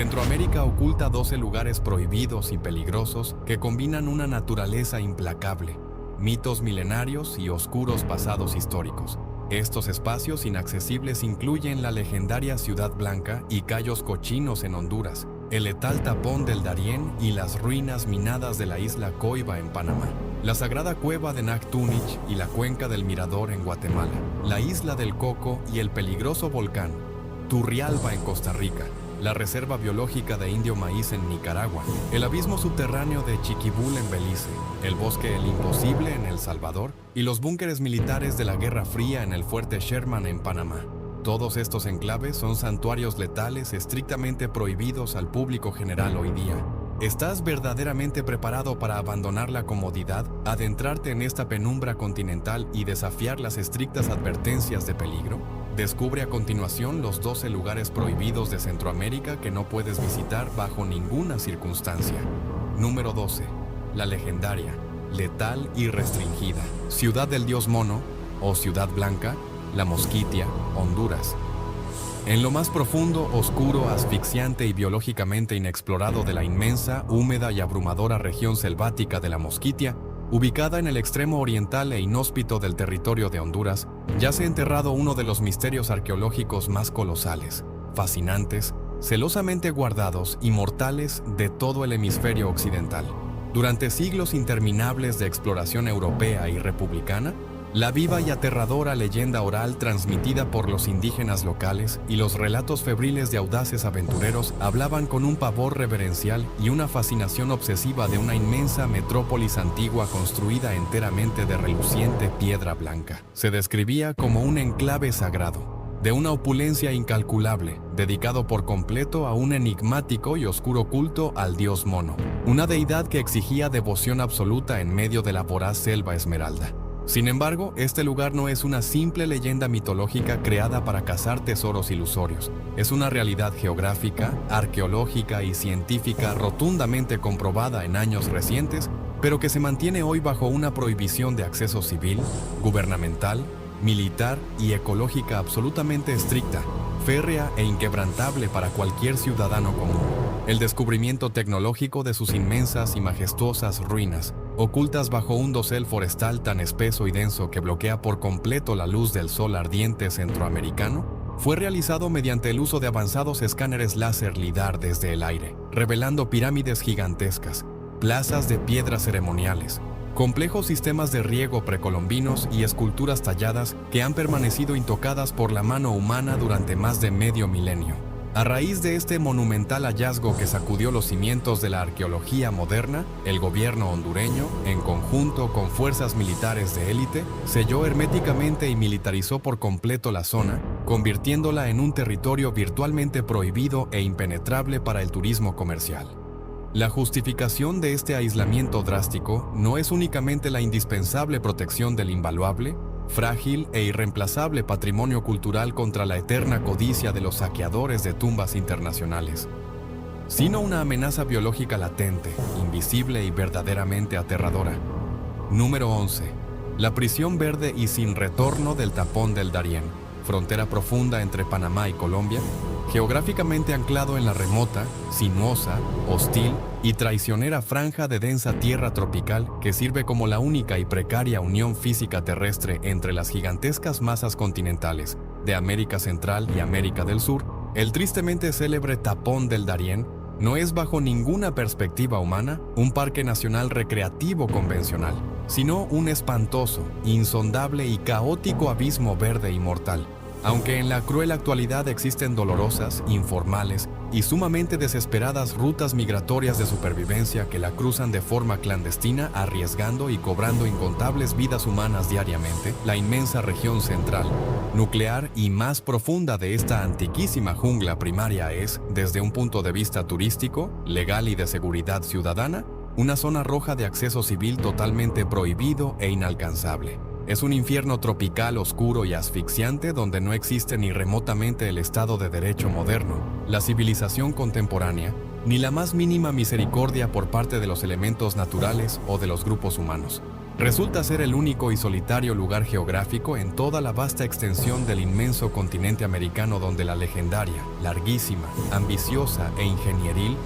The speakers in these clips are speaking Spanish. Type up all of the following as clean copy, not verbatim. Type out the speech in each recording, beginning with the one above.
Centroamérica oculta 12 lugares prohibidos y peligrosos que combinan una naturaleza implacable, mitos milenarios y oscuros pasados históricos. Estos espacios inaccesibles incluyen la legendaria Ciudad Blanca y Cayos Cochinos en Honduras, el letal Tapón del Darién y las ruinas minadas de la isla Coiba en Panamá, la sagrada cueva de Nactunich y la cuenca del Mirador en Guatemala, la isla del Coco y el peligroso volcán Turrialba en Costa Rica, la reserva biológica de Indio Maíz en Nicaragua, el abismo subterráneo de Chiquibul en Belice, el bosque El Imposible en El Salvador y los búnkeres militares de la Guerra Fría en el fuerte Sherman en Panamá. Todos estos enclaves son santuarios letales estrictamente prohibidos al público general hoy día. ¿Estás verdaderamente preparado para abandonar la comodidad, adentrarte en esta penumbra continental y desafiar las estrictas advertencias de peligro? Descubre a continuación los 12 lugares prohibidos de Centroamérica que no puedes visitar bajo ninguna circunstancia. Número 12. La legendaria, letal y restringida Ciudad del Dios Mono, o Ciudad Blanca, La Mosquitia, Honduras. En lo más profundo, oscuro, asfixiante y biológicamente inexplorado de la inmensa, húmeda y abrumadora región selvática de La Mosquitia, ubicada en el extremo oriental e inhóspito del territorio de Honduras, yace enterrado uno de los misterios arqueológicos más colosales, fascinantes, celosamente guardados y mortales de todo el hemisferio occidental. Durante siglos interminables de exploración europea y republicana, la viva y aterradora leyenda oral transmitida por los indígenas locales y los relatos febriles de audaces aventureros hablaban con un pavor reverencial y una fascinación obsesiva de una inmensa metrópolis antigua construida enteramente de reluciente piedra blanca. Se describía como un enclave sagrado, de una opulencia incalculable, dedicado por completo a un enigmático y oscuro culto al dios Mono, una deidad que exigía devoción absoluta en medio de la voraz selva esmeralda. Sin embargo, este lugar no es una simple leyenda mitológica creada para cazar tesoros ilusorios. Es una realidad geográfica, arqueológica y científica rotundamente comprobada en años recientes, pero que se mantiene hoy bajo una prohibición de acceso civil, gubernamental, militar y ecológica absolutamente estricta, férrea e inquebrantable para cualquier ciudadano común. El descubrimiento tecnológico de sus inmensas y majestuosas ruinas, ocultas bajo un dosel forestal tan espeso y denso que bloquea por completo la luz del sol ardiente centroamericano, fue realizado mediante el uso de avanzados escáneres láser lidar desde el aire, revelando pirámides gigantescas, plazas de piedras ceremoniales, complejos sistemas de riego precolombinos y esculturas talladas que han permanecido intocadas por la mano humana durante más de medio milenio. A raíz de este monumental hallazgo que sacudió los cimientos de la arqueología moderna, el gobierno hondureño, en conjunto con fuerzas militares de élite, selló herméticamente y militarizó por completo la zona, convirtiéndola en un territorio virtualmente prohibido e impenetrable para el turismo comercial. La justificación de este aislamiento drástico no es únicamente la indispensable protección del invaluable, frágil e irreemplazable patrimonio cultural contra la eterna codicia de los saqueadores de tumbas internacionales, sino una amenaza biológica latente, invisible y verdaderamente aterradora. Número 11. La prisión verde y sin retorno del Tapón del Darién, frontera profunda entre Panamá y Colombia, geográficamente anclado en la remota, sinuosa, hostil y traicionera franja de densa tierra tropical que sirve como la única y precaria unión física terrestre entre las gigantescas masas continentales de América Central y América del Sur, el tristemente célebre Tapón del Darién no es bajo ninguna perspectiva humana un parque nacional recreativo convencional, sino un espantoso, insondable y caótico abismo verde y mortal. Aunque en la cruel actualidad existen dolorosas, informales y sumamente desesperadas rutas migratorias de supervivencia que la cruzan de forma clandestina, arriesgando y cobrando incontables vidas humanas diariamente, la inmensa región central, nuclear y más profunda de esta antiquísima jungla primaria es, desde un punto de vista turístico, legal y de seguridad ciudadana, una zona roja de acceso civil totalmente prohibido e inalcanzable. Es un infierno tropical oscuro y asfixiante donde no existe ni remotamente el Estado de Derecho moderno, la civilización contemporánea, ni la más mínima misericordia por parte de los elementos naturales o de los grupos humanos. Resulta ser el único y solitario lugar geográfico en toda la vasta extensión del inmenso continente americano donde la legendaria, larguísima, ambiciosa e ingenieril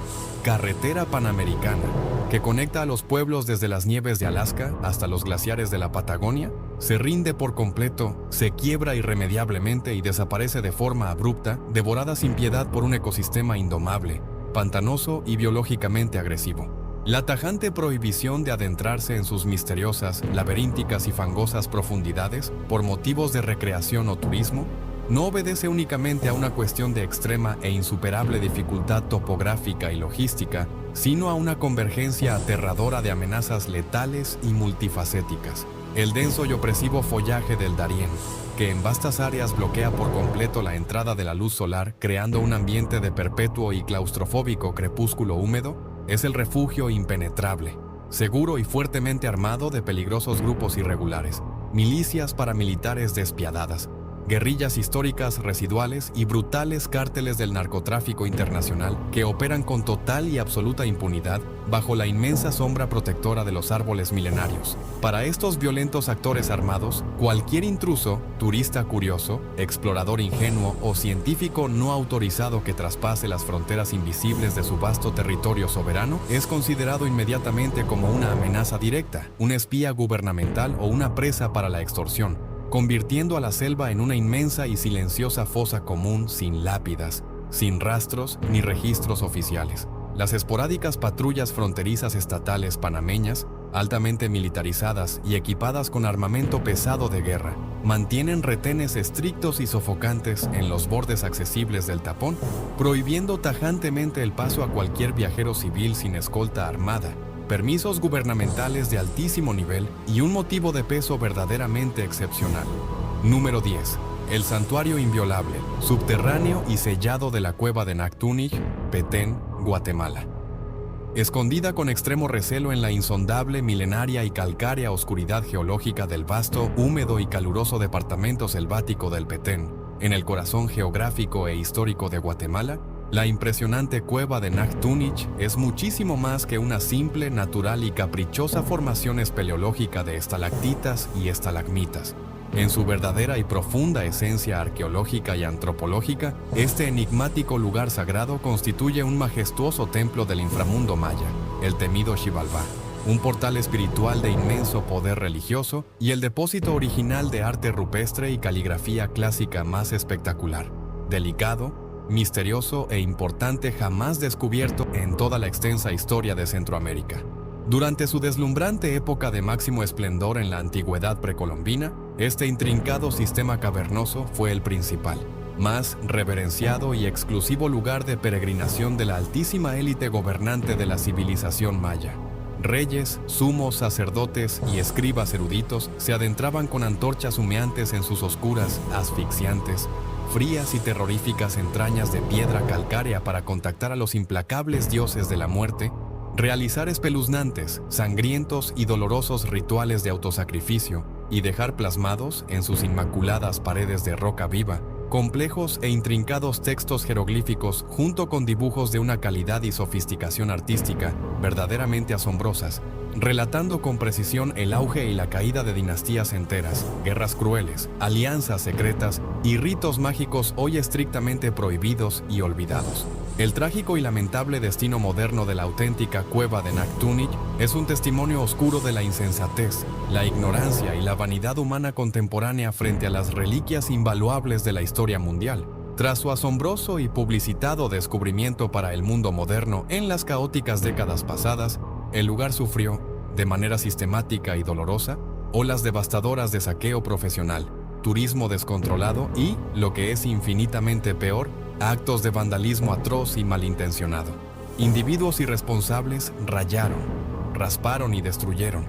carretera panamericana, que conecta a los pueblos desde las nieves de Alaska hasta los glaciares de la Patagonia, se rinde por completo, se quiebra irremediablemente y desaparece de forma abrupta, devorada sin piedad por un ecosistema indomable, pantanoso y biológicamente agresivo. La tajante prohibición de adentrarse en sus misteriosas, laberínticas y fangosas profundidades por motivos de recreación o turismo no obedece únicamente a una cuestión de extrema e insuperable dificultad topográfica y logística, sino a una convergencia aterradora de amenazas letales y multifacéticas. El denso y opresivo follaje del Darién, que en vastas áreas bloquea por completo la entrada de la luz solar, creando un ambiente de perpetuo y claustrofóbico crepúsculo húmedo, es el refugio impenetrable, seguro y fuertemente armado de peligrosos grupos irregulares, milicias paramilitares despiadadas, guerrillas históricas residuales y brutales cárteles del narcotráfico internacional que operan con total y absoluta impunidad bajo la inmensa sombra protectora de los árboles milenarios. Para estos violentos actores armados, cualquier intruso, turista curioso, explorador ingenuo o científico no autorizado que traspase las fronteras invisibles de su vasto territorio soberano es considerado inmediatamente como una amenaza directa, un espía gubernamental o una presa para la extorsión, convirtiendo a la selva en una inmensa y silenciosa fosa común sin lápidas, sin rastros ni registros oficiales. Las esporádicas patrullas fronterizas estatales panameñas, altamente militarizadas y equipadas con armamento pesado de guerra, mantienen retenes estrictos y sofocantes en los bordes accesibles del tapón, prohibiendo tajantemente el paso a cualquier viajero civil sin escolta armada, permisos gubernamentales de altísimo nivel y un motivo de peso verdaderamente excepcional. Número 10. El santuario inviolable, subterráneo y sellado de la cueva de Nactunich, Petén, Guatemala. Escondida con extremo recelo en la insondable, milenaria y calcárea oscuridad geológica del vasto, húmedo y caluroso departamento selvático del Petén, en el corazón geográfico e histórico de Guatemala, la impresionante cueva de Nactunich es muchísimo más que una simple, natural y caprichosa formación espeleológica de estalactitas y estalagmitas. En su verdadera y profunda esencia arqueológica y antropológica, este enigmático lugar sagrado constituye un majestuoso templo del inframundo maya, el temido Xibalbá, un portal espiritual de inmenso poder religioso y el depósito original de arte rupestre y caligrafía clásica más espectacular, delicado, misterioso e importante jamás descubierto en toda la extensa historia de Centroamérica. Durante su deslumbrante época de máximo esplendor en la antigüedad precolombina, este intrincado sistema cavernoso fue el principal, más reverenciado y exclusivo lugar de peregrinación de la altísima élite gobernante de la civilización maya. Reyes, sumos sacerdotes y escribas eruditos se adentraban con antorchas humeantes en sus oscuras, asfixiantes, frías y terroríficas entrañas de piedra calcárea para contactar a los implacables dioses de la muerte, realizar espeluznantes, sangrientos y dolorosos rituales de autosacrificio y dejar plasmados en sus inmaculadas paredes de roca viva complejos e intrincados textos jeroglíficos junto con dibujos de una calidad y sofisticación artística verdaderamente asombrosas, relatando con precisión el auge y la caída de dinastías enteras, guerras crueles, alianzas secretas y ritos mágicos hoy estrictamente prohibidos y olvidados. El trágico y lamentable destino moderno de la auténtica cueva de Nactunich es un testimonio oscuro de la insensatez, la ignorancia y la vanidad humana contemporánea frente a las reliquias invaluables de la historia mundial. Tras su asombroso y publicitado descubrimiento para el mundo moderno en las caóticas décadas pasadas, el lugar sufrió, de manera sistemática y dolorosa, olas devastadoras de saqueo profesional, turismo descontrolado y, lo que es infinitamente peor, actos de vandalismo atroz y malintencionado. Individuos irresponsables rayaron, rasparon y destruyeron,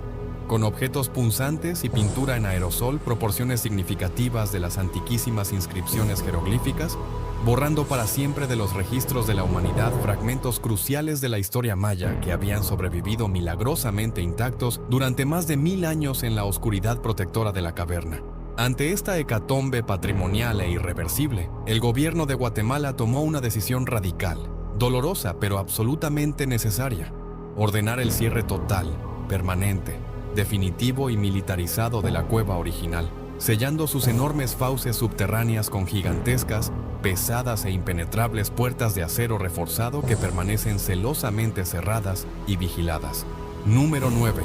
con objetos punzantes y pintura en aerosol, proporciones significativas de las antiquísimas inscripciones jeroglíficas, borrando para siempre de los registros de la humanidad fragmentos cruciales de la historia maya que habían sobrevivido milagrosamente intactos durante más de 1000 años en la oscuridad protectora de la caverna. Ante esta hecatombe patrimonial e irreversible, el gobierno de Guatemala tomó una decisión radical, dolorosa pero absolutamente necesaria: ordenar el cierre total, permanente, definitivo y militarizado de la cueva original, sellando sus enormes fauces subterráneas con gigantescas, pesadas e impenetrables puertas de acero reforzado que permanecen celosamente cerradas y vigiladas. Número 9.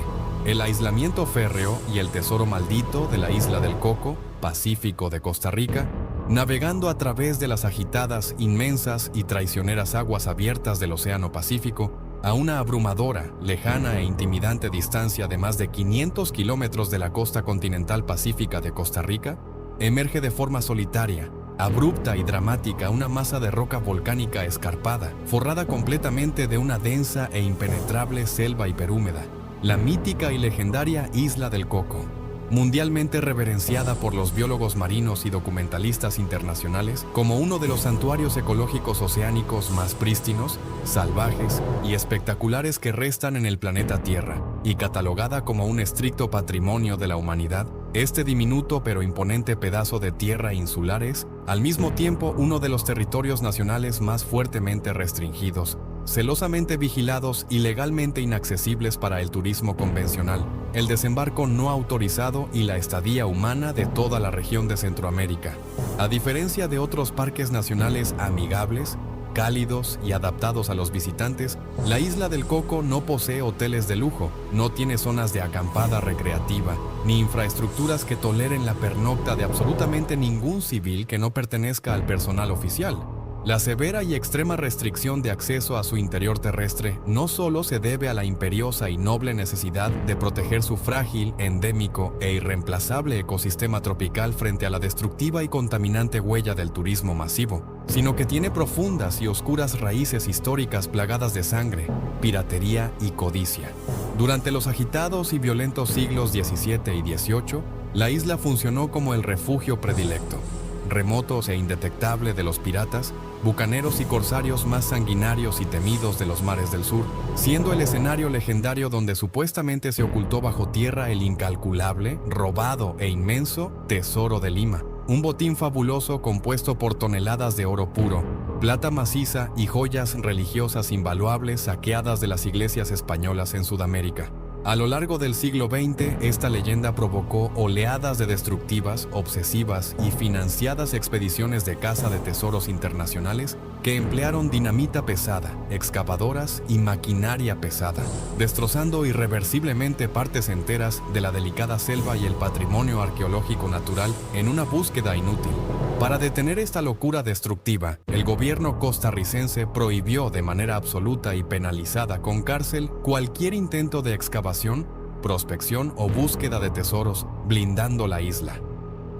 El aislamiento férreo y el tesoro maldito de la isla del Coco, Pacífico de Costa Rica, navegando a través de las agitadas, inmensas y traicioneras aguas abiertas del Océano Pacífico, a una abrumadora, lejana e intimidante distancia de más de 500 kilómetros de la costa continental pacífica de Costa Rica, emerge de forma solitaria, abrupta y dramática una masa de roca volcánica escarpada, forrada completamente de una densa e impenetrable selva hiperhúmeda, la mítica y legendaria Isla del Coco. Mundialmente reverenciada por los biólogos marinos y documentalistas internacionales como uno de los santuarios ecológicos oceánicos más prístinos, salvajes y espectaculares que restan en el planeta Tierra, y catalogada como un estricto patrimonio de la humanidad, este diminuto pero imponente pedazo de tierra insular es, al mismo tiempo, uno de los territorios nacionales más fuertemente restringidos, celosamente vigilados y legalmente inaccesibles para el turismo convencional, el desembarco no autorizado y la estadía humana de toda la región de Centroamérica. A diferencia de otros parques nacionales amigables, cálidos y adaptados a los visitantes, la Isla del Coco no posee hoteles de lujo, no tiene zonas de acampada recreativa, ni infraestructuras que toleren la pernocta de absolutamente ningún civil que no pertenezca al personal oficial. La severa y extrema restricción de acceso a su interior terrestre no solo se debe a la imperiosa y noble necesidad de proteger su frágil, endémico e irreemplazable ecosistema tropical frente a la destructiva y contaminante huella del turismo masivo, sino que tiene profundas y oscuras raíces históricas plagadas de sangre, piratería y codicia. Durante los agitados y violentos siglos XVII y XVIII, la isla funcionó como el refugio predilecto, remotos e indetectable de los piratas, bucaneros y corsarios más sanguinarios y temidos de los mares del sur, siendo el escenario legendario donde supuestamente se ocultó bajo tierra el incalculable, robado e inmenso Tesoro de Lima, un botín fabuloso compuesto por toneladas de oro puro, plata maciza y joyas religiosas invaluables saqueadas de las iglesias españolas en Sudamérica. A lo largo del siglo XX, esta leyenda provocó oleadas de destructivas, obsesivas y financiadas expediciones de caza de tesoros internacionales que emplearon dinamita pesada, excavadoras y maquinaria pesada, destrozando irreversiblemente partes enteras de la delicada selva y el patrimonio arqueológico natural en una búsqueda inútil. Para detener esta locura destructiva, el gobierno costarricense prohibió de manera absoluta y penalizada con cárcel cualquier intento de excavación, prospección o búsqueda de tesoros, blindando la isla.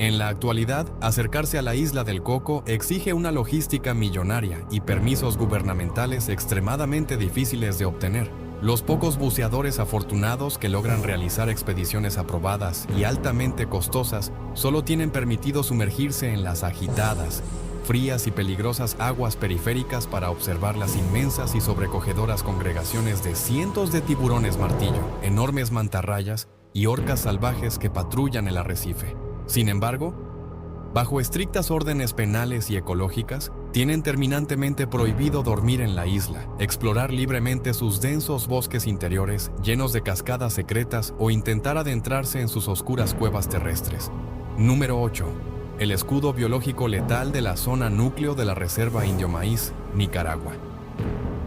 En la actualidad, acercarse a la Isla del Coco exige una logística millonaria y permisos gubernamentales extremadamente difíciles de obtener. Los pocos buceadores afortunados que logran realizar expediciones aprobadas y altamente costosas solo tienen permitido sumergirse en las agitadas, frías y peligrosas aguas periféricas para observar las inmensas y sobrecogedoras congregaciones de cientos de tiburones martillo, enormes mantarrayas y orcas salvajes que patrullan el arrecife. Sin embargo, bajo estrictas órdenes penales y ecológicas, tienen terminantemente prohibido dormir en la isla, explorar libremente sus densos bosques interiores llenos de cascadas secretas o intentar adentrarse en sus oscuras cuevas terrestres. Número 8. El escudo biológico letal de la zona núcleo de la Reserva Indio Maíz, Nicaragua.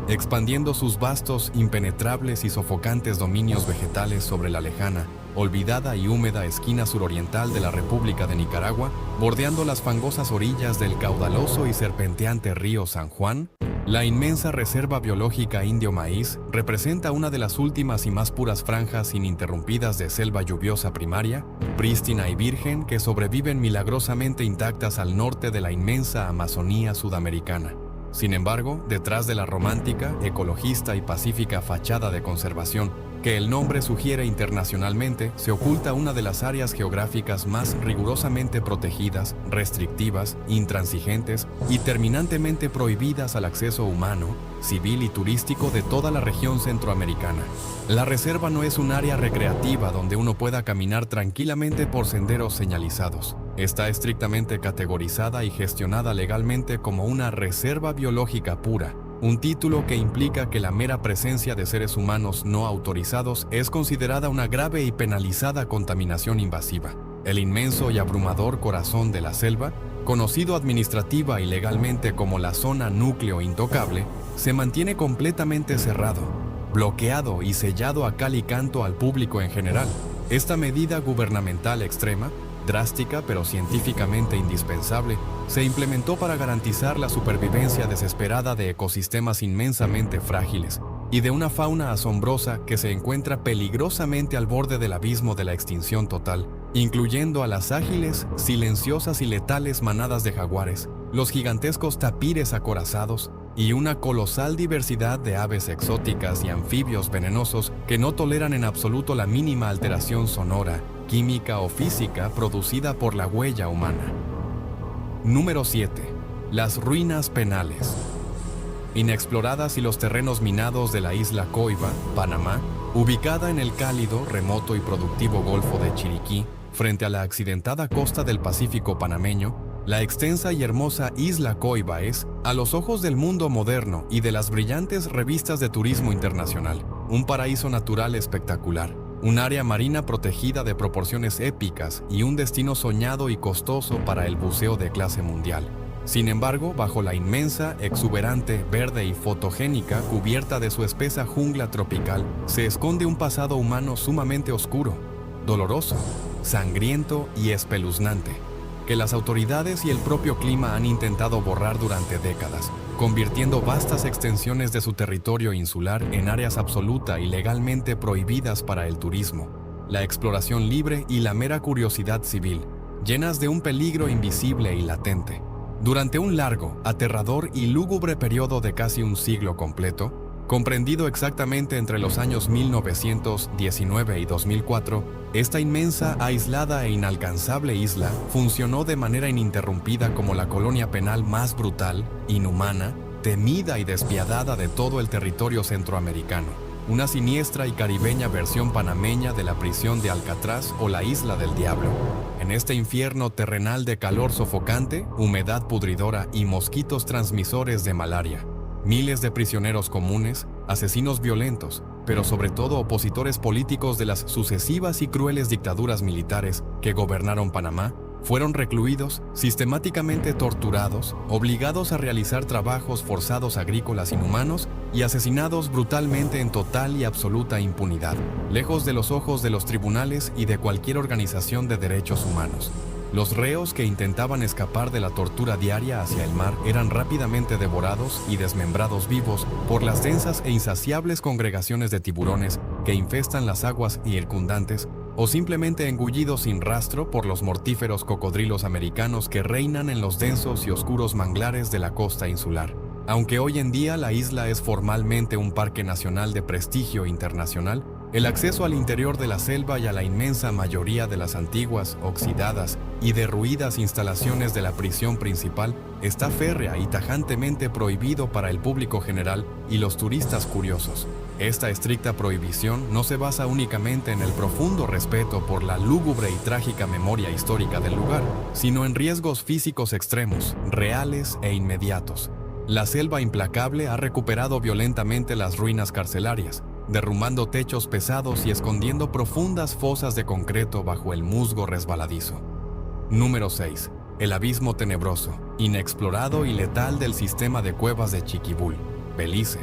Expandiendo sus vastos, impenetrables y sofocantes dominios vegetales sobre la lejana, olvidada y húmeda esquina suroriental de la República de Nicaragua, bordeando las fangosas orillas del caudaloso y serpenteante río San Juan, la inmensa Reserva Biológica Indio Maíz representa una de las últimas y más puras franjas ininterrumpidas de selva lluviosa primaria, prístina y virgen que sobreviven milagrosamente intactas al norte de la inmensa Amazonía sudamericana. Sin embargo, detrás de la romántica, ecologista y pacífica fachada de conservación que el nombre sugiere internacionalmente, se oculta una de las áreas geográficas más rigurosamente protegidas, restrictivas, intransigentes y terminantemente prohibidas al acceso humano, civil y turístico de toda la región centroamericana. La reserva no es un área recreativa donde uno pueda caminar tranquilamente por senderos señalizados. Está estrictamente categorizada y gestionada legalmente como una reserva biológica pura, un título que implica que la mera presencia de seres humanos no autorizados es considerada una grave y penalizada contaminación invasiva. El inmenso y abrumador corazón de la selva, conocido administrativa y legalmente como la zona núcleo intocable, se mantiene completamente cerrado, bloqueado y sellado a cal y canto al público en general. Esta medida gubernamental extrema, drástica pero científicamente indispensable, se implementó para garantizar la supervivencia desesperada de ecosistemas inmensamente frágiles y de una fauna asombrosa que se encuentra peligrosamente al borde del abismo de la extinción total, incluyendo a las ágiles, silenciosas y letales manadas de jaguares, los gigantescos tapires acorazados y una colosal diversidad de aves exóticas y anfibios venenosos que no toleran en absoluto la mínima alteración sonora, química o física producida por la huella humana. Número 7. Las ruinas penales. Inexploradas y los terrenos minados de la isla Coiba, Panamá, ubicada en el cálido, remoto y productivo Golfo de Chiriquí, frente a la accidentada costa del Pacífico panameño, la extensa y hermosa isla Coiba es, a los ojos del mundo moderno y de las brillantes revistas de turismo internacional, un paraíso natural espectacular, un área marina protegida de proporciones épicas y un destino soñado y costoso para el buceo de clase mundial. Sin embargo, bajo la inmensa, exuberante, verde y fotogénica cubierta de su espesa jungla tropical, se esconde un pasado humano sumamente oscuro, doloroso, sangriento y espeluznante, que las autoridades y el propio clima han intentado borrar durante décadas, convirtiendo vastas extensiones de su territorio insular en áreas absoluta y legalmente prohibidas para el turismo, la exploración libre y la mera curiosidad civil, llenas de un peligro invisible y latente. Durante un largo, aterrador y lúgubre periodo de casi un siglo completo, comprendido exactamente entre los años 1919 y 2004, esta inmensa, aislada e inalcanzable isla funcionó de manera ininterrumpida como la colonia penal más brutal, inhumana, temida y despiadada de todo el territorio centroamericano, una siniestra y caribeña versión panameña de la prisión de Alcatraz o la Isla del Diablo. En este infierno terrenal de calor sofocante, humedad pudridora y mosquitos transmisores de malaria, miles de prisioneros comunes, asesinos violentos, pero sobre todo opositores políticos de las sucesivas y crueles dictaduras militares que gobernaron Panamá, fueron recluidos, sistemáticamente torturados, obligados a realizar trabajos forzados agrícolas inhumanos y asesinados brutalmente en total y absoluta impunidad, lejos de los ojos de los tribunales y de cualquier organización de derechos humanos. Los reos que intentaban escapar de la tortura diaria hacia el mar eran rápidamente devorados y desmembrados vivos por las densas e insaciables congregaciones de tiburones que infestan las aguas circundantes, o simplemente engullidos sin rastro por los mortíferos cocodrilos americanos que reinan en los densos y oscuros manglares de la costa insular. Aunque hoy en día la isla es formalmente un parque nacional de prestigio internacional, el acceso al interior de la selva y a la inmensa mayoría de las antiguas, oxidadas y derruidas instalaciones de la prisión principal está férrea y tajantemente prohibido para el público general y los turistas curiosos. Esta estricta prohibición no se basa únicamente en el profundo respeto por la lúgubre y trágica memoria histórica del lugar, sino en riesgos físicos extremos, reales e inmediatos. La selva implacable ha recuperado violentamente las ruinas carcelarias, derrumbando techos pesados y escondiendo profundas fosas de concreto bajo el musgo resbaladizo. Número 6. El abismo tenebroso, inexplorado y letal del sistema de cuevas de Chiquibul, Belice.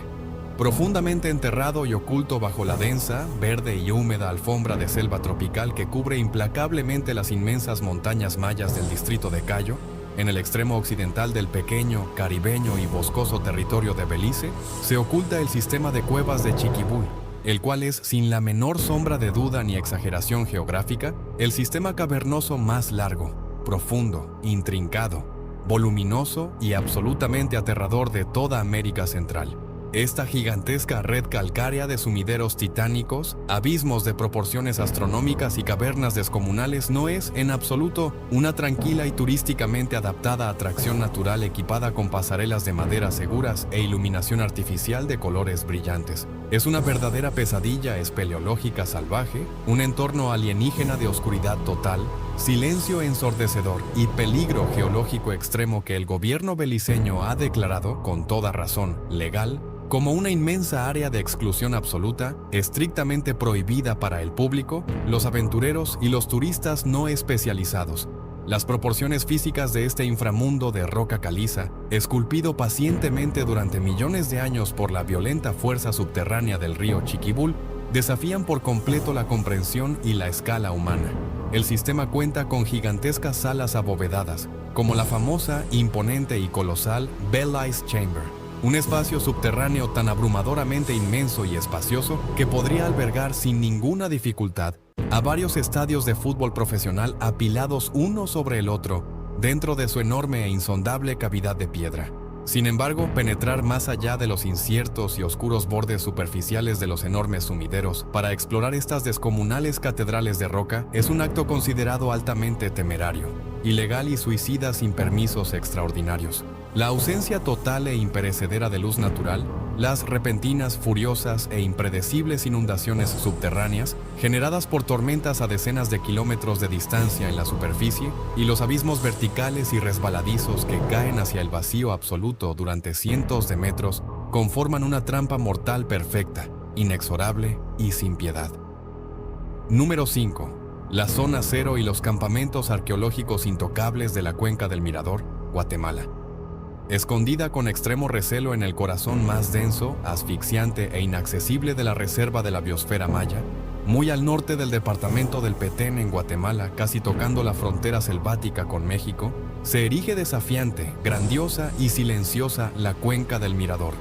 Profundamente enterrado y oculto bajo la densa, verde y húmeda alfombra de selva tropical que cubre implacablemente las inmensas montañas mayas del distrito de Cayo, en el extremo occidental del pequeño, caribeño y boscoso territorio de Belice, se oculta el sistema de cuevas de Chiquibul, el cual es, sin la menor sombra de duda ni exageración geográfica, el sistema cavernoso más largo, profundo, intrincado, voluminoso y absolutamente aterrador de toda América Central. Esta gigantesca red calcárea de sumideros titánicos, abismos de proporciones astronómicas y cavernas descomunales no es, en absoluto, una tranquila y turísticamente adaptada atracción natural equipada con pasarelas de madera seguras e iluminación artificial de colores brillantes. Es una verdadera pesadilla espeleológica salvaje, un entorno alienígena de oscuridad total, silencio ensordecedor y peligro geológico extremo que el gobierno beliceño ha declarado, con toda razón legal, como una inmensa área de exclusión absoluta, estrictamente prohibida para el público, los aventureros y los turistas no especializados. Las proporciones físicas de este inframundo de roca caliza, esculpido pacientemente durante millones de años por la violenta fuerza subterránea del río Chiquibul, desafían por completo la comprensión y la escala humana. El sistema cuenta con gigantescas salas abovedadas, como la famosa, imponente y colosal Bell-Eyes Chamber, un espacio subterráneo tan abrumadoramente inmenso y espacioso que podría albergar sin ninguna dificultad a varios estadios de fútbol profesional apilados uno sobre el otro, dentro de su enorme e insondable cavidad de piedra. Sin embargo, penetrar más allá de los inciertos y oscuros bordes superficiales de los enormes sumideros para explorar estas descomunales catedrales de roca es un acto considerado altamente temerario, ilegal y suicida sin permisos extraordinarios. La ausencia total e imperecedera de luz natural, las repentinas, furiosas e impredecibles inundaciones subterráneas generadas por tormentas a decenas de kilómetros de distancia en la superficie y los abismos verticales y resbaladizos que caen hacia el vacío absoluto durante cientos de metros conforman una trampa mortal perfecta, inexorable y sin piedad. Número 5. La Zona Cero y los campamentos arqueológicos intocables de la Cuenca del Mirador, Guatemala. Escondida con extremo recelo en el corazón más denso, asfixiante e inaccesible de la reserva de la biosfera maya, muy al norte del departamento del Petén en Guatemala, casi tocando la frontera selvática con México, se erige desafiante, grandiosa y silenciosa la Cuenca del Mirador.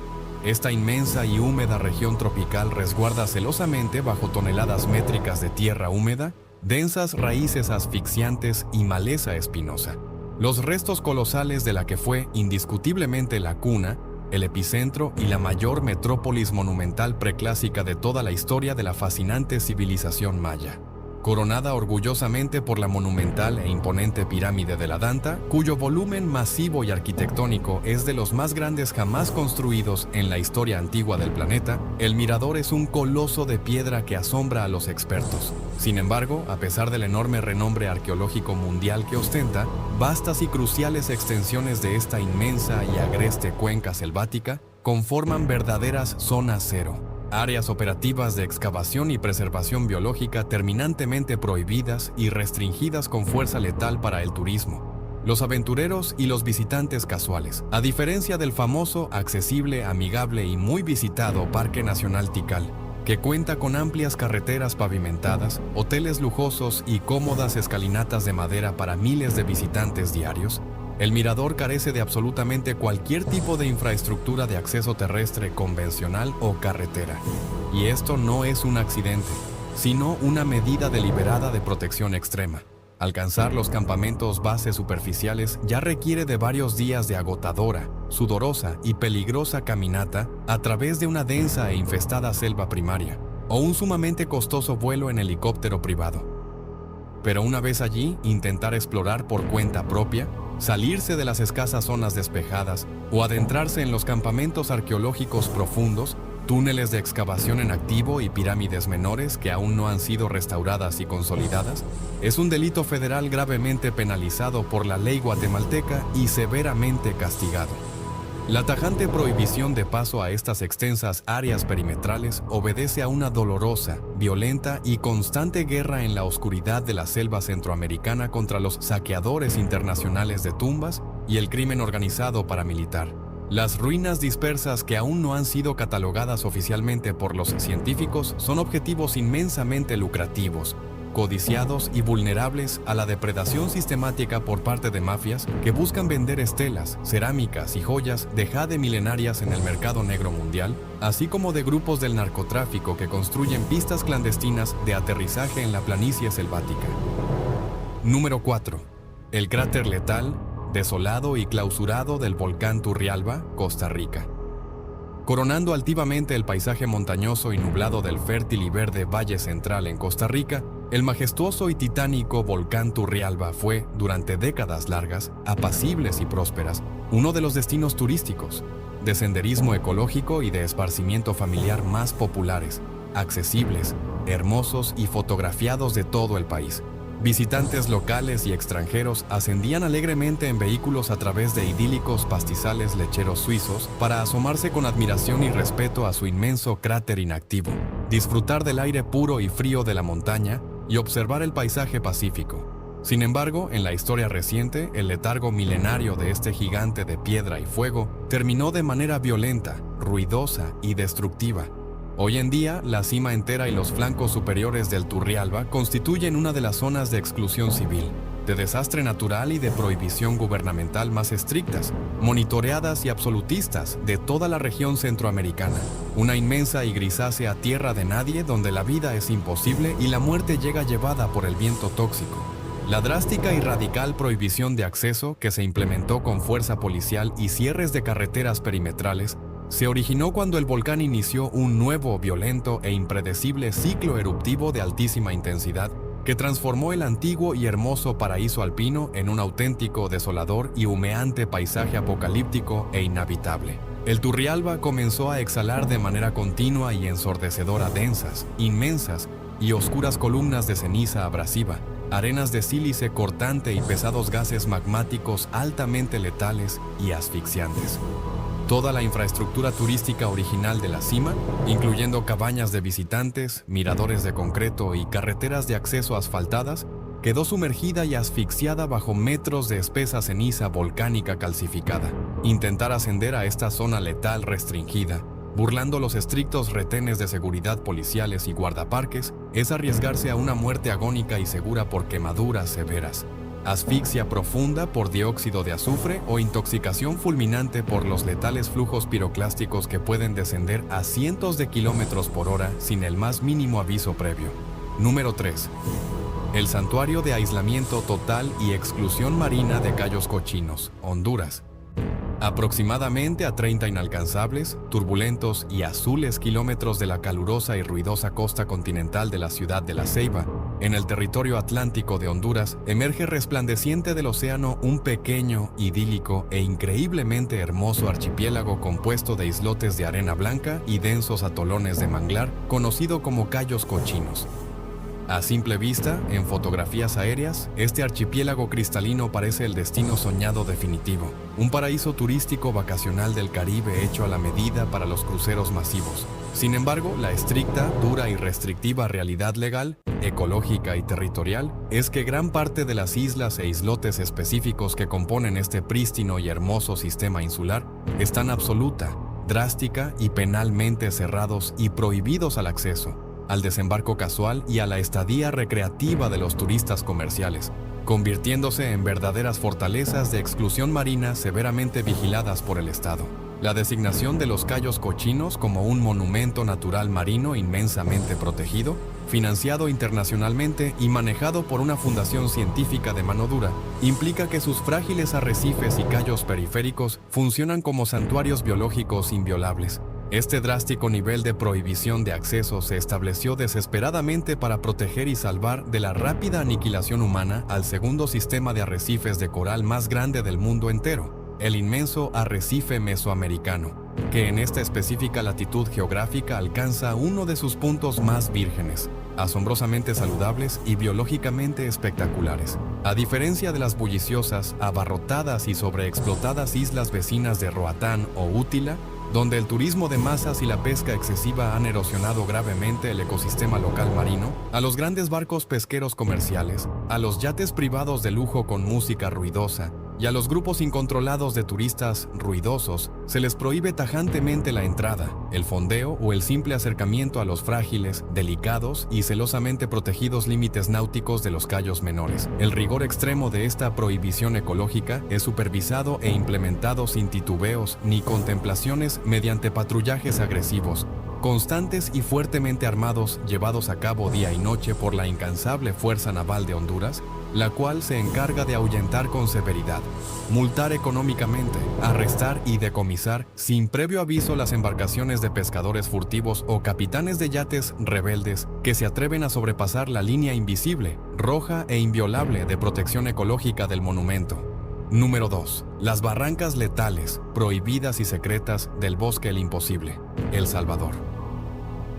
Esta inmensa y húmeda región tropical resguarda celosamente bajo toneladas métricas de tierra húmeda, densas raíces asfixiantes y maleza espinosa. Los restos colosales de la que fue indiscutiblemente la cuna, el epicentro y la mayor metrópolis monumental preclásica de toda la historia de la fascinante civilización maya. Coronada orgullosamente por la monumental e imponente pirámide de la Danta, cuyo volumen masivo y arquitectónico es de los más grandes jamás construidos en la historia antigua del planeta, el mirador es un coloso de piedra que asombra a los expertos. Sin embargo, a pesar del enorme renombre arqueológico mundial que ostenta, vastas y cruciales extensiones de esta inmensa y agreste cuenca selvática conforman verdaderas zonas cero. Áreas operativas de excavación y preservación biológica terminantemente prohibidas y restringidas con fuerza letal para el turismo, los aventureros y los visitantes casuales, a diferencia del famoso, accesible, amigable y muy visitado Parque Nacional Tikal, que cuenta con amplias carreteras pavimentadas, hoteles lujosos y cómodas escalinatas de madera para miles de visitantes diarios. El mirador carece de absolutamente cualquier tipo de infraestructura de acceso terrestre convencional o carretera. Y esto no es un accidente, sino una medida deliberada de protección extrema. Alcanzar los campamentos base superficiales ya requiere de varios días de agotadora, sudorosa y peligrosa caminata a través de una densa e infestada selva primaria, o un sumamente costoso vuelo en helicóptero privado. Pero una vez allí, intentar explorar por cuenta propia, salirse de las escasas zonas despejadas o adentrarse en los campamentos arqueológicos profundos, túneles de excavación en activo y pirámides menores que aún no han sido restauradas y consolidadas, es un delito federal gravemente penalizado por la ley guatemalteca y severamente castigado. La tajante prohibición de paso a estas extensas áreas perimetrales obedece a una dolorosa, violenta y constante guerra en la oscuridad de la selva centroamericana contra los saqueadores internacionales de tumbas y el crimen organizado paramilitar. Las ruinas dispersas que aún no han sido catalogadas oficialmente por los científicos son objetivos inmensamente lucrativos, codiciados y vulnerables a la depredación sistemática por parte de mafias que buscan vender estelas, cerámicas y joyas de jade milenarias en el mercado negro mundial, así como de grupos del narcotráfico que construyen pistas clandestinas de aterrizaje en la planicie selvática. Número 4. El cráter letal, desolado y clausurado del volcán Turrialba, Costa Rica. Coronando altivamente el paisaje montañoso y nublado del fértil y verde Valle Central en Costa Rica, el majestuoso y titánico volcán Turrialba fue, durante décadas largas, apacibles y prósperas, uno de los destinos turísticos, de senderismo ecológico y de esparcimiento familiar más populares, accesibles, hermosos y fotografiados de todo el país. Visitantes locales y extranjeros ascendían alegremente en vehículos a través de idílicos pastizales lecheros suizos para asomarse con admiración y respeto a su inmenso cráter inactivo, disfrutar del aire puro y frío de la montaña y observar el paisaje pacífico. Sin embargo, en la historia reciente, el letargo milenario de este gigante de piedra y fuego terminó de manera violenta, ruidosa y destructiva. Hoy en día, la cima entera y los flancos superiores del Turrialba constituyen una de las zonas de exclusión civil, de desastre natural y de prohibición gubernamental más estrictas, monitoreadas y absolutistas de toda la región centroamericana. Una inmensa y grisácea tierra de nadie donde la vida es imposible y la muerte llega llevada por el viento tóxico. La drástica y radical prohibición de acceso que se implementó con fuerza policial y cierres de carreteras perimetrales se originó cuando el volcán inició un nuevo, violento e impredecible ciclo eruptivo de altísima intensidad que transformó el antiguo y hermoso paraíso alpino en un auténtico, desolador y humeante paisaje apocalíptico e inhabitable. El Turrialba comenzó a exhalar de manera continua y ensordecedora densas, inmensas y oscuras columnas de ceniza abrasiva, arenas de sílice cortante y pesados gases magmáticos altamente letales y asfixiantes. Toda la infraestructura turística original de la cima, incluyendo cabañas de visitantes, miradores de concreto y carreteras de acceso asfaltadas, quedó sumergida y asfixiada bajo metros de espesa ceniza volcánica calcificada. Intentar ascender a esta zona letal restringida, burlando los estrictos retenes de seguridad policiales y guardaparques, es arriesgarse a una muerte agónica y segura por quemaduras severas, asfixia profunda por dióxido de azufre o intoxicación fulminante por los letales flujos piroclásticos que pueden descender a cientos de kilómetros por hora sin el más mínimo aviso previo. Número 3. El Santuario de Aislamiento Total y Exclusión Marina de Cayos Cochinos, Honduras. Aproximadamente a 30 inalcanzables, turbulentos y azules kilómetros de la calurosa y ruidosa costa continental de la ciudad de La Ceiba, en el territorio atlántico de Honduras, emerge resplandeciente del océano un pequeño, idílico e increíblemente hermoso archipiélago compuesto de islotes de arena blanca y densos atolones de manglar, conocido como Cayos Cochinos. A simple vista, en fotografías aéreas, este archipiélago cristalino parece el destino soñado definitivo, un paraíso turístico vacacional del Caribe hecho a la medida para los cruceros masivos. Sin embargo, la estricta, dura y restrictiva realidad legal, ecológica y territorial es que gran parte de las islas e islotes específicos que componen este prístino y hermoso sistema insular están absoluta, drástica y penalmente cerrados y prohibidos al acceso, al desembarco casual y a la estadía recreativa de los turistas comerciales, convirtiéndose en verdaderas fortalezas de exclusión marina severamente vigiladas por el Estado. La designación de los Cayos Cochinos como un monumento natural marino inmensamente protegido, financiado internacionalmente y manejado por una fundación científica de mano dura, implica que sus frágiles arrecifes y cayos periféricos funcionan como santuarios biológicos inviolables. Este drástico nivel de prohibición de acceso se estableció desesperadamente para proteger y salvar de la rápida aniquilación humana al segundo sistema de arrecifes de coral más grande del mundo entero, el inmenso arrecife mesoamericano, que en esta específica latitud geográfica alcanza uno de sus puntos más vírgenes, asombrosamente saludables y biológicamente espectaculares. A diferencia de las bulliciosas, abarrotadas y sobreexplotadas islas vecinas de Roatán o Útila, donde el turismo de masas y la pesca excesiva han erosionado gravemente el ecosistema local marino, a los grandes barcos pesqueros comerciales, a los yates privados de lujo con música ruidosa y a los grupos incontrolados de turistas ruidosos, se les prohíbe tajantemente la entrada, el fondeo o el simple acercamiento a los frágiles, delicados y celosamente protegidos límites náuticos de los cayos menores. El rigor extremo de esta prohibición ecológica es supervisado e implementado sin titubeos ni contemplaciones mediante patrullajes agresivos, constantes y fuertemente armados llevados a cabo día y noche por la incansable Fuerza Naval de Honduras, la cual se encarga de ahuyentar con severidad, multar económicamente, arrestar y decomisar sin previo aviso las embarcaciones de pescadores furtivos o capitanes de yates rebeldes que se atreven a sobrepasar la línea invisible, roja e inviolable de protección ecológica del monumento. Número 2. Las barrancas letales, prohibidas y secretas del Bosque El Imposible, El Salvador.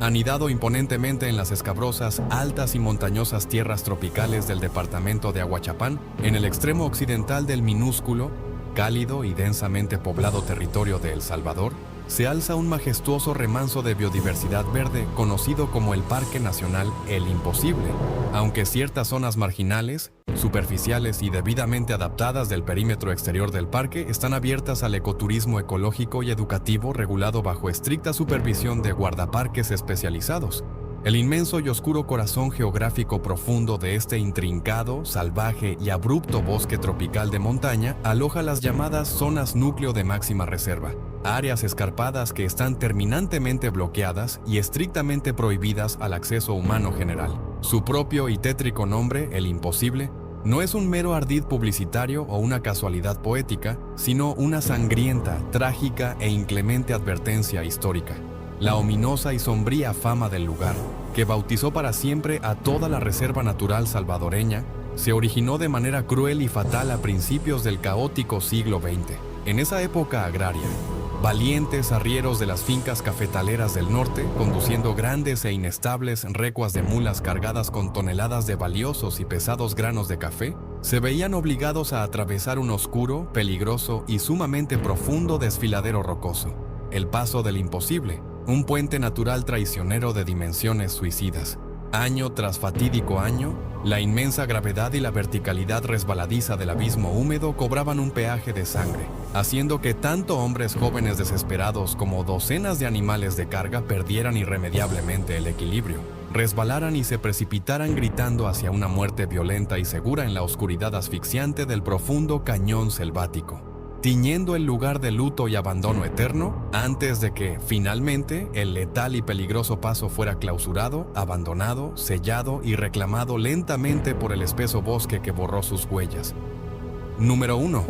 Anidado imponentemente en las escabrosas, altas y montañosas tierras tropicales del departamento de Ahuachapán, en el extremo occidental del minúsculo, cálido y densamente poblado territorio de El Salvador, se alza un majestuoso remanso de biodiversidad verde conocido como el Parque Nacional El Imposible, aunque ciertas zonas marginales, superficiales y debidamente adaptadas del perímetro exterior del parque están abiertas al ecoturismo ecológico y educativo regulado bajo estricta supervisión de guardaparques especializados. El inmenso y oscuro corazón geográfico profundo de este intrincado, salvaje y abrupto bosque tropical de montaña aloja las llamadas zonas núcleo de máxima reserva, áreas escarpadas que están terminantemente bloqueadas y estrictamente prohibidas al acceso humano general. Su propio y tétrico nombre, El Imposible, no es un mero ardid publicitario o una casualidad poética, sino una sangrienta, trágica e inclemente advertencia histórica. La ominosa y sombría fama del lugar, que bautizó para siempre a toda la reserva natural salvadoreña, se originó de manera cruel y fatal a principios del caótico siglo XX. En esa época agraria, valientes arrieros de las fincas cafetaleras del norte, conduciendo grandes e inestables recuas de mulas cargadas con toneladas de valiosos y pesados granos de café, se veían obligados a atravesar un oscuro, peligroso y sumamente profundo desfiladero rocoso, el Paso del Imposible, un puente natural traicionero de dimensiones suicidas. Año tras fatídico año, la inmensa gravedad y la verticalidad resbaladiza del abismo húmedo cobraban un peaje de sangre, haciendo que tanto hombres jóvenes desesperados como docenas de animales de carga perdieran irremediablemente el equilibrio, resbalaran y se precipitaran gritando hacia una muerte violenta y segura en la oscuridad asfixiante del profundo cañón selvático, tiñendo el lugar de luto y abandono eterno, antes de que, finalmente, el letal y peligroso paso fuera clausurado, abandonado, sellado y reclamado lentamente por el espeso bosque que borró sus huellas. Número 1.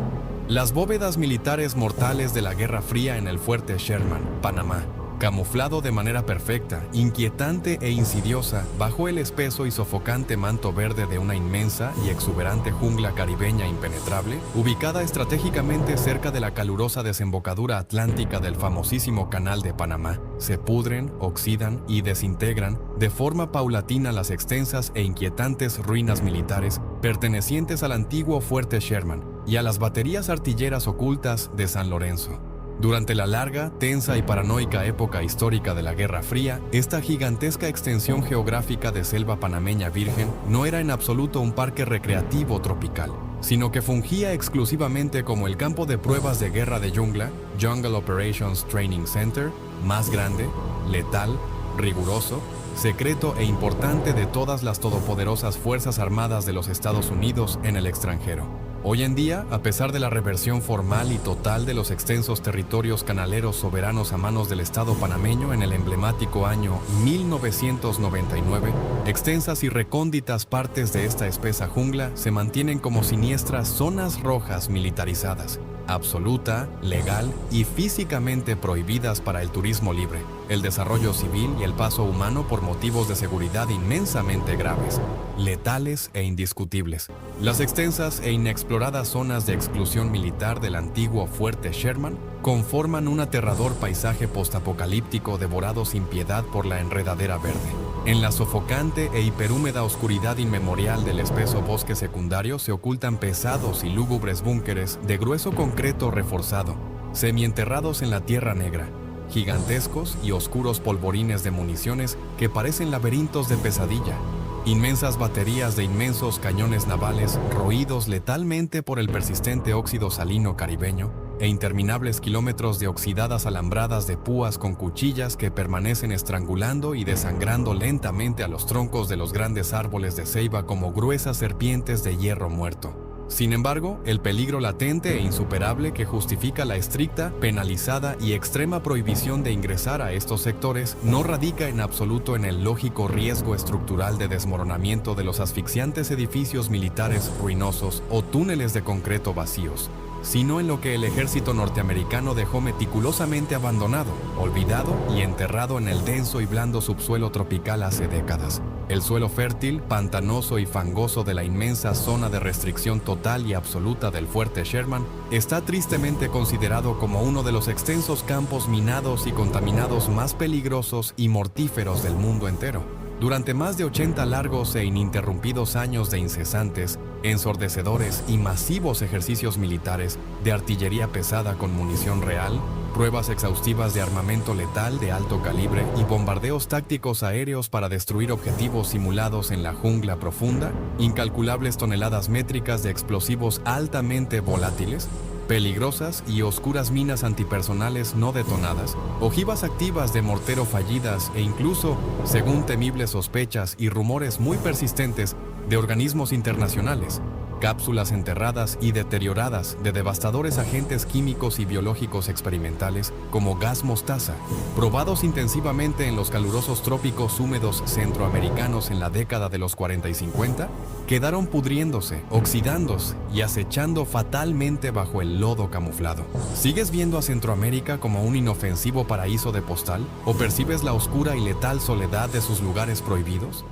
Las bóvedas militares mortales de la Guerra Fría en el Fuerte Sherman, Panamá. Camuflado de manera perfecta, inquietante e insidiosa bajo el espeso y sofocante manto verde de una inmensa y exuberante jungla caribeña impenetrable, ubicada estratégicamente cerca de la calurosa desembocadura atlántica del famosísimo Canal de Panamá, se pudren, oxidan y desintegran de forma paulatina las extensas e inquietantes ruinas militares pertenecientes al antiguo Fuerte Sherman y a las baterías artilleras ocultas de San Lorenzo. Durante la larga, tensa y paranoica época histórica de la Guerra Fría, esta gigantesca extensión geográfica de selva panameña virgen no era en absoluto un parque recreativo tropical, sino que fungía exclusivamente como el campo de pruebas de guerra de jungla, Jungle Operations Training Center, más grande, letal, riguroso, secreto e importante de todas las todopoderosas Fuerzas Armadas de los Estados Unidos en el extranjero. Hoy en día, a pesar de la reversión formal y total de los extensos territorios canaleros soberanos a manos del Estado panameño en el emblemático año 1999, extensas y recónditas partes de esta espesa jungla se mantienen como siniestras zonas rojas militarizadas, absoluta, legal y físicamente prohibidas para el turismo libre, el desarrollo civil y el paso humano por motivos de seguridad inmensamente graves, letales e indiscutibles. Las extensas e inexploradas zonas de exclusión militar del antiguo Fuerte Sherman conforman un aterrador paisaje postapocalíptico devorado sin piedad por la enredadera verde. En la sofocante e hiperhúmeda oscuridad inmemorial del espeso bosque secundario se ocultan pesados y lúgubres búnkeres de grueso concreto reforzado, semienterrados en la tierra negra, gigantescos y oscuros polvorines de municiones que parecen laberintos de pesadilla, inmensas baterías de inmensos cañones navales roídos letalmente por el persistente óxido salino caribeño, e interminables kilómetros de oxidadas alambradas de púas con cuchillas que permanecen estrangulando y desangrando lentamente a los troncos de los grandes árboles de ceiba como gruesas serpientes de hierro muerto. Sin embargo, el peligro latente e insuperable que justifica la estricta, penalizada y extrema prohibición de ingresar a estos sectores no radica en absoluto en el lógico riesgo estructural de desmoronamiento de los asfixiantes edificios militares ruinosos o túneles de concreto vacíos, sino en lo que el ejército norteamericano dejó meticulosamente abandonado, olvidado y enterrado en el denso y blando subsuelo tropical hace décadas. El suelo fértil, pantanoso y fangoso de la inmensa zona de restricción total y absoluta del fuerte Sherman está tristemente considerado como uno de los extensos campos minados y contaminados más peligrosos y mortíferos del mundo entero. Durante más de 80 largos e ininterrumpidos años de incesantes, ensordecedores y masivos ejercicios militares de artillería pesada con munición real, pruebas exhaustivas de armamento letal de alto calibre y bombardeos tácticos aéreos para destruir objetivos simulados en la jungla profunda, incalculables toneladas métricas de explosivos altamente volátiles, peligrosas y oscuras minas antipersonales no detonadas, ojivas activas de mortero fallidas e incluso, según temibles sospechas y rumores muy persistentes de organismos internacionales, cápsulas enterradas y deterioradas de devastadores agentes químicos y biológicos experimentales como gas mostaza, probados intensivamente en los calurosos trópicos húmedos centroamericanos en la década de los 40 y 50, quedaron pudriéndose, oxidándose y acechando fatalmente bajo el lodo camuflado. ¿Sigues viendo a Centroamérica como un inofensivo paraíso de postal? ¿O percibes la oscura y letal soledad de sus lugares prohibidos?